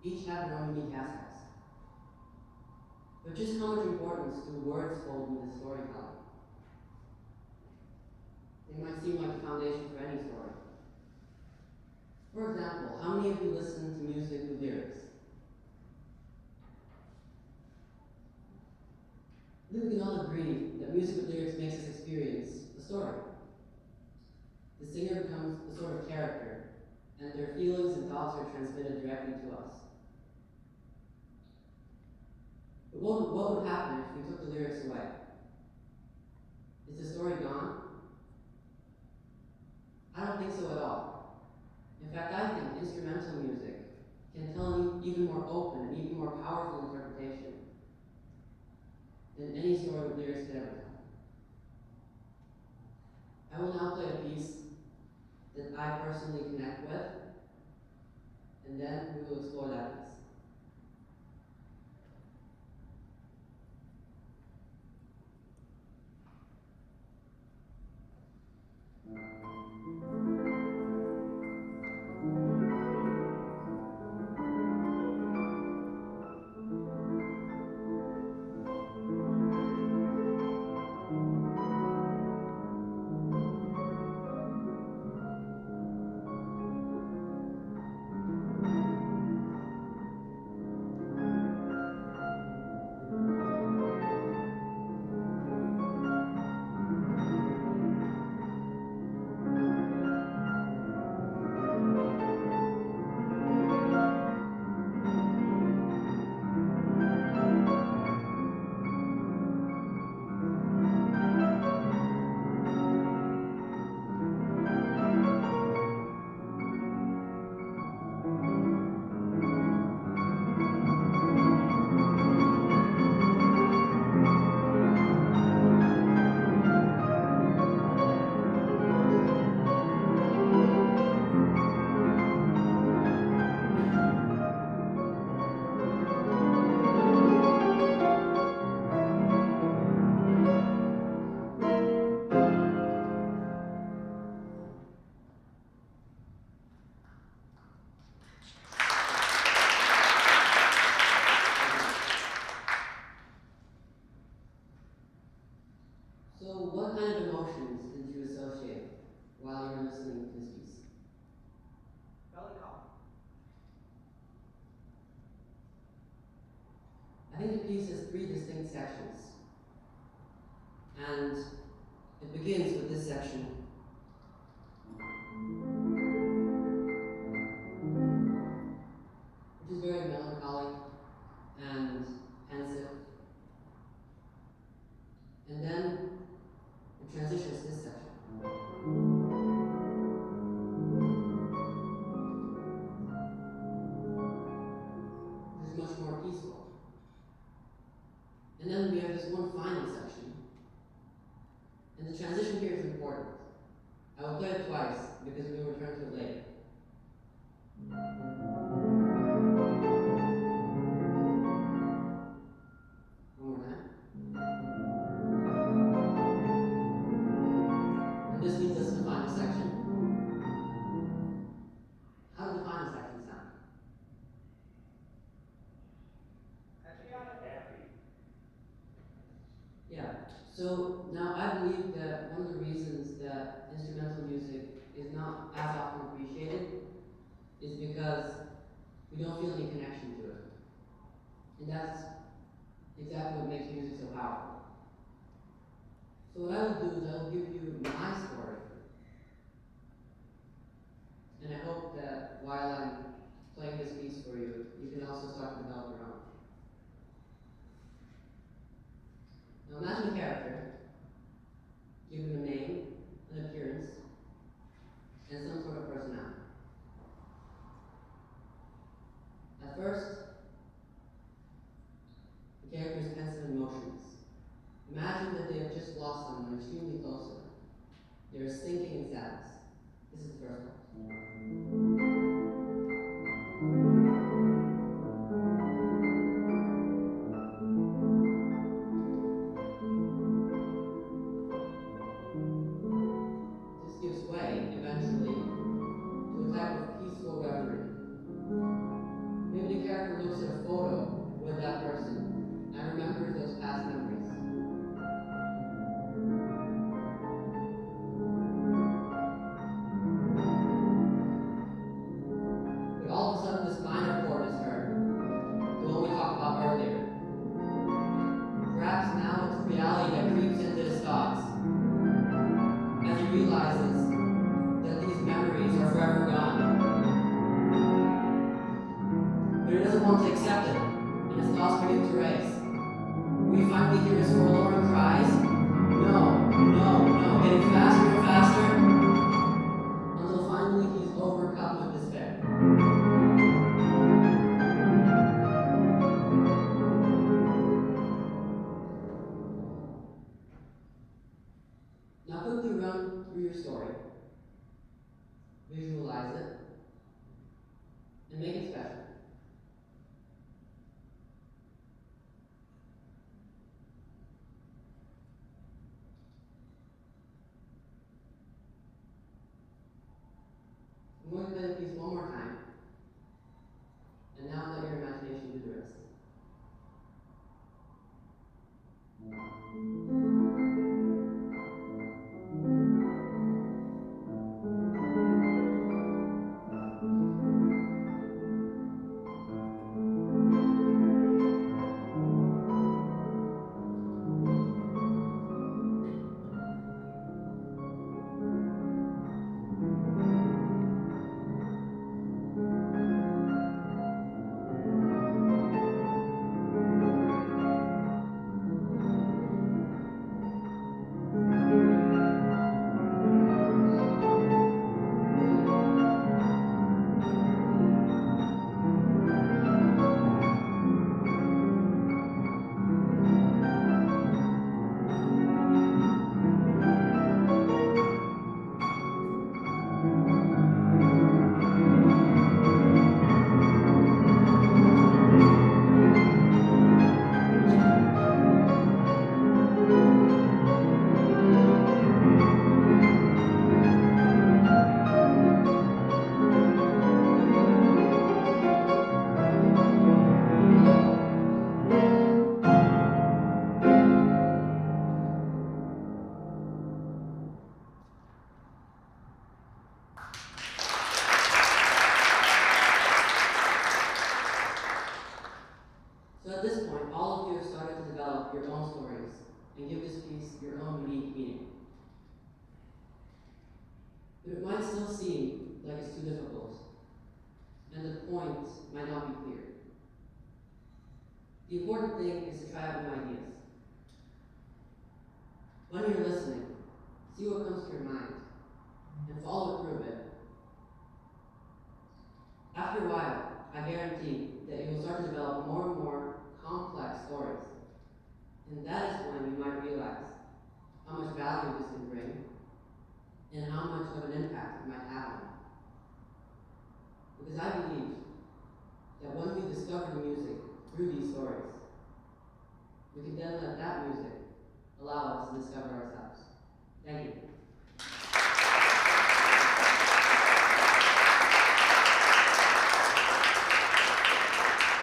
each have their own unique aspects. But just how much importance do words hold in this storytelling? They might seem like the foundation for any story. For example, how many of you listen to music with lyrics? I think we can all agree that music with lyrics makes us experience a story. The singer becomes a sort of character, and their feelings and thoughts are transmitted directly to us. But what would happen if we took the lyrics away? Is the story gone? I don't think so at all. In fact, I think instrumental music can tell an even more open and even more powerful interpretation than any story with lyrics could ever tell. I will now play a piece that I personally connect with, and then we will explore that piece. So what kind of emotions did you associate while you were listening to this piece? Melancholy. I think the piece has 3 distinct sections. And it begins with this section. Which is very melancholic and pensive. And then it transitions to this section. Which is much more peaceful. And then we have this one final section. And the transition here is important. I will play it twice because we will return to it later. One more time. And this leads us to the final section. How does the final section sound? Yeah. So now I believe that one of the reasons that instrumental music is not as often appreciated is because we don't feel any connection to it. And that's exactly what makes music so powerful. So what I will do is I will give you my story. And I hope that while I'm playing this piece for you, you can also start to develop your own. Now imagine a character, give him a name, an appearance, and some sort of personality. At first, the character is pensive and motionless. Imagine that they have just lost someone extremely close to them. They are sinking in sadness. This is the first part. want to accept it, and its thoughts begin to race. We finally hear his forlorn cries. No, no, no, getting faster and faster, until finally he's overcome with despair. Now quickly run through your story, visualize it, and make it special. I'm going to play the piece one more time, and now let your imagination do the rest. So at this point, all of you have started to develop your own stories and give this piece your own unique meaning. But it might still seem like it's too difficult, and the point might not be clear. The important thing is to try out new ideas. When you're listening, see what comes to your mind, and follow it through a bit. After a while, I guarantee that you will start to develop more and more complex stories. And that is when you might realize how much value this can bring and how much of an impact it might have on you. Because I believe that when we discover the music through these stories, we can then let that music allow us to discover